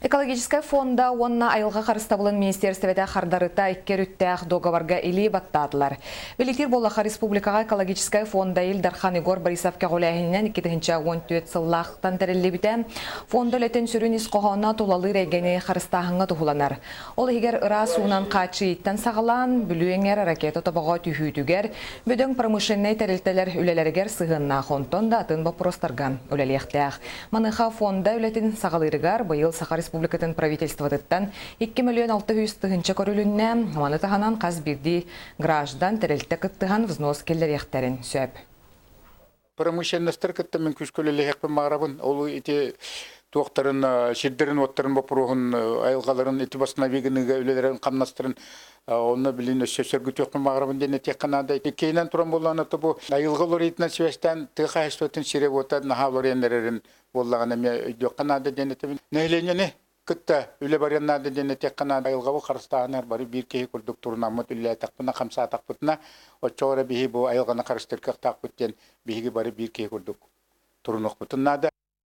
Экологическая фонда онна айылға қарыстабылын министерстведе қардарыта иккерүттәқ договарға или баттадылар. Белетир болаға республикаға экологическая фонда ил Дархан Игор Борисовка ғолайыннен 2014 сыллақтан тәрелі біті фонда летен сүрін исқоғана тулалы рейгені қарыстағыңа тұхуланар. Ол егер ыра суынан қачы иттен сағалан, бүлуеңер ракета табаға түйхүйдігер, бөдің промышленный тәрелтелер үлелергер сығынна қонтон да атын бапростарған үлелектәқ. Маныға фонда үлетін сағалырығар бұйыл Саха Республикатын правительствотыттан 2 миллион 600 тыгынча көрілінне, маны тағанан қаз бірді граждан тәрелтті күттіған взнос келер ектәрін сөп. Промышленностер кыттымен күшкөлелі хекпен мағарабын, олы ете туақтарын, шердерін оттарын бапыруғын, айылғаларын, еті басына вегінігі өлелерін қамнастырын, оны білін сөсөргі төқпен мағарабын дене тек қанады. Кейінен тұран болғаны бұл айылғал орайтынан сөйестен тұға әстөтін шереп отады, нағал орайынлерін болғаны ме өйдек қанады дене тебін. Нәйлене күтті үлі баряннады дене тек қанады айылғалы қарыстағанар бары бір кейі күрдік тұрына мұт үлі тақпына, қамса тақпытына, отчоғыра бейі бұл айылғаны қарыстырқық тақпыттен бейгі бары бір кейі күрдік тұрынық бұтынады.